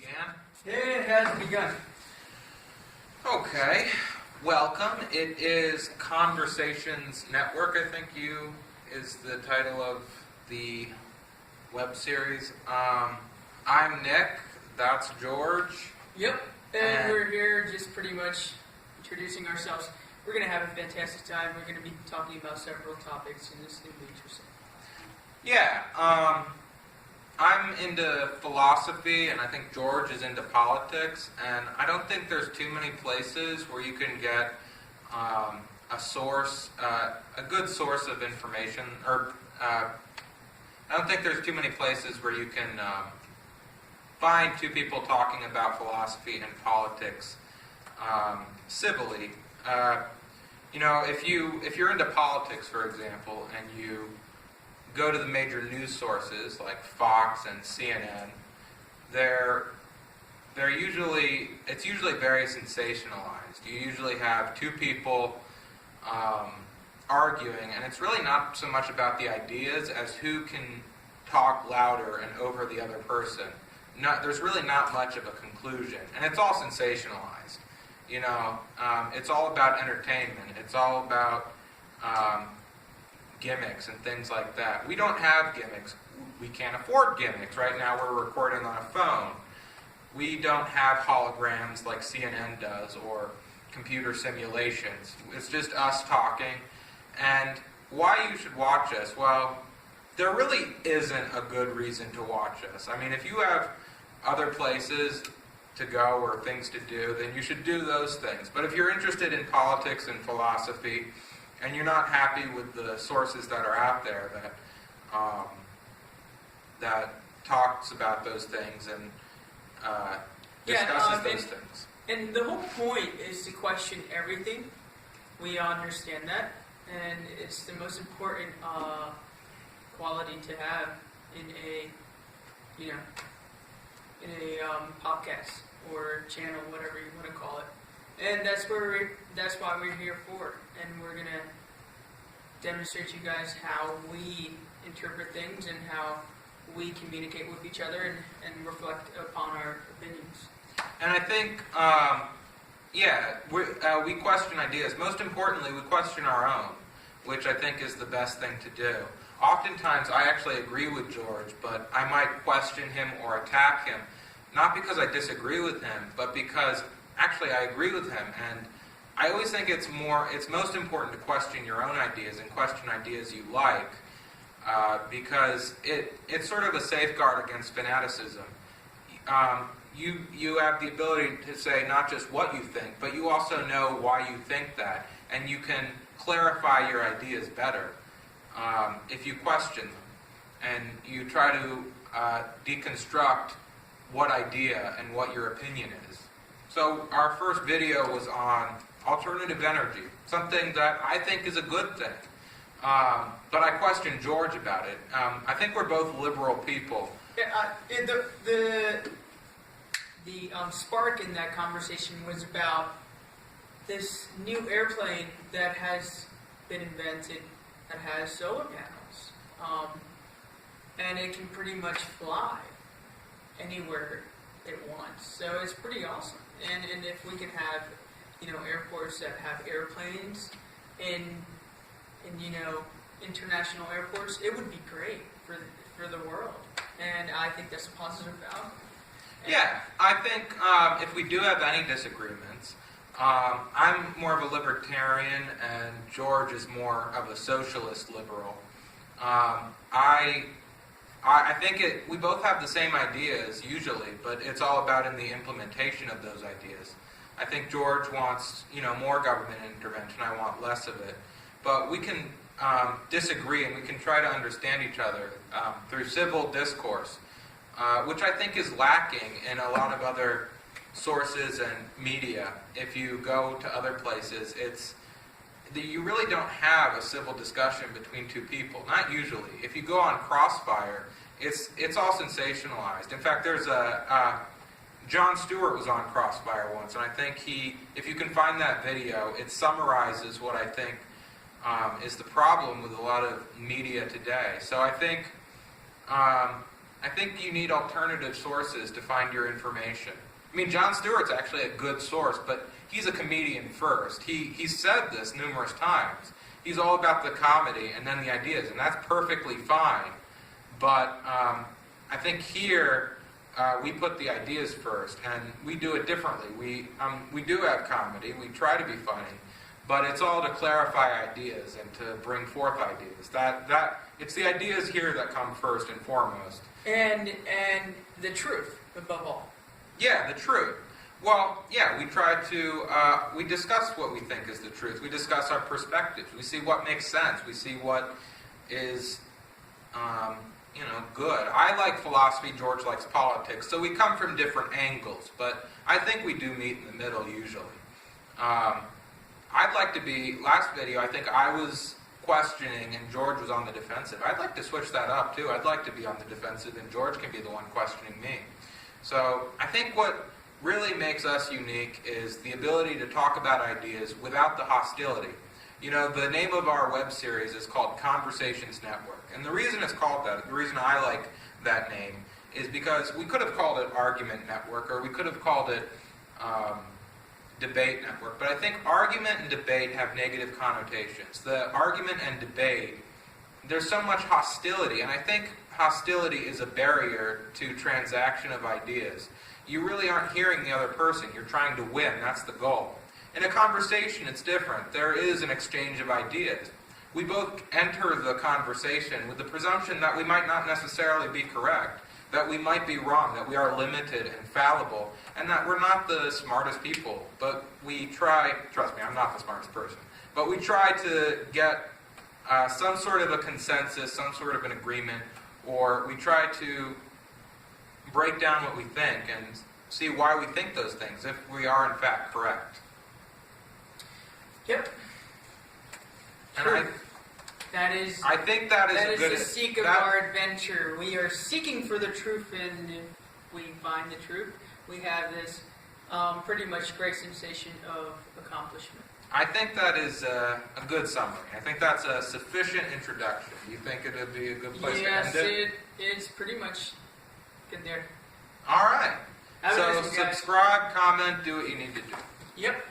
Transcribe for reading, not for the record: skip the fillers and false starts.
began? It has begun. Okay, welcome. It is Conversations Network, I think is the title of the web series. I'm Nick, that's George. Yep, and we're here just pretty much introducing ourselves. We're going to have a fantastic time. We're going to be talking about several topics, and this is going to be interesting. Yeah, I'm into philosophy, and I think George is into politics, and I don't think there's too many places where you can get a good source of information, or I don't think there's too many places where you can find two people talking about philosophy and politics civilly. If you're into politics, for example, and you go to the major news sources like Fox and CNN, it's usually very sensationalized. You usually have two people arguing, and it's really not so much about the ideas as who can talk louder and over the other person. There's really not much of a conclusion, and it's all sensationalized. It's all about entertainment. It's all about gimmicks and things like that. We don't have gimmicks. We can't afford gimmicks. Right now we're recording on a phone. We don't have holograms like CNN does or computer simulations. It's just us talking. And why you should watch us? Well, there really isn't a good reason to watch us. I mean, if you have other places to go or things to do, then you should do those things. But if you're interested in politics and philosophy, and you're not happy with the sources that are out there that talks about those things and discusses those things. And the whole point is to question everything. We understand that, and it's the most important quality to have in a podcast or channel, whatever you want to call it. And that's why we're here for, and we're gonna demonstrate to you guys how we interpret things and how we communicate with each other and reflect upon our opinions. And I think, we question ideas. Most importantly, we question our own, which I think is the best thing to do. Oftentimes, I actually agree with George, but I might question him or attack him, not because I disagree with him, but because actually I agree with him. And I always think it's most important to question your own ideas and question ideas you like, because it's sort of a safeguard against fanaticism. You have the ability to say not just what you think, but you also know why you think that, and you can clarify your ideas better if you question them, and you try to deconstruct what idea and what your opinion is. So our first video was on alternative energy, something that I think is a good thing. But I questioned George about it. I think we're both liberal people. Yeah, the spark in that conversation was about this new airplane that has been invented that has solar panels. And it can pretty much fly anywhere it wants. So it's pretty awesome. And if we can have, airports that have airplanes in international airports, it would be great for the world. And I think that's a positive outcome. Yeah, I think if we do have any disagreements, I'm more of a libertarian and George is more of a socialist liberal. I think we both have the same ideas usually, but it's all about in the implementation of those ideas. I think George wants, more government intervention. I want less of it. But we can disagree and we can try to understand each other through civil discourse, which I think is lacking in a lot of other sources and media. If you go to other places, you really don't have a civil discussion between two people. Not usually. If you go on Crossfire, it's all sensationalized. In fact, there's Jon Stewart was on Crossfire once, and I think if you can find that video, it summarizes what I think is the problem with a lot of media today. So I think I think you need alternative sources to find your information. I mean, Jon Stewart's actually a good source, but he's a comedian first. He's said this numerous times. He's all about the comedy and then the ideas, and that's perfectly fine. But I think here we put the ideas first, and we do it differently. We do have comedy. We try to be funny, but it's all to clarify ideas and to bring forth ideas. It's the ideas here that come first and foremost. And the truth, above all. Yeah, the truth. Well, yeah, we try to, we discuss what we think is the truth. We discuss our perspectives. We see what makes sense. We see what is, good. I like philosophy, George likes politics, so we come from different angles, but I think we do meet in the middle usually. I'd like to be, last video, I think I was questioning and George was on the defensive. I'd like to switch that up too. I'd like to be on the defensive and George can be the one questioning me. So I think what really makes us unique is the ability to talk about ideas without the hostility. You know, the name of our web series is called Conversations Network. And the reason it's called that, the reason I like that name, is because we could have called it Argument Network or we could have called it Debate Network. But I think argument and debate have negative connotations. The argument and debate, there's so much hostility, and I think hostility is a barrier to transaction of ideas. You really aren't hearing the other person. You're trying to win. That's the goal. In a conversation, it's different. There is an exchange of ideas. We both enter the conversation with the presumption that we might not necessarily be correct, that we might be wrong, that we are limited and fallible, and that we're not the smartest people. But we try, trust me, I'm not the smartest person, but we try to get some sort of a consensus, some sort of an agreement, or we try to break down what we think and see why we think those things, if we are in fact correct. Yep. And I think that is the seek of our adventure. We are seeking for the truth, and if we find the truth, we have this pretty much great sensation of accomplishment. I think that is a good summary. I think that's a sufficient introduction. You think it would be a good place to end it? Yes, it's pretty much good there. All right. Have a So nice one, guys. subscribe, comment, do what you need to do. Yep.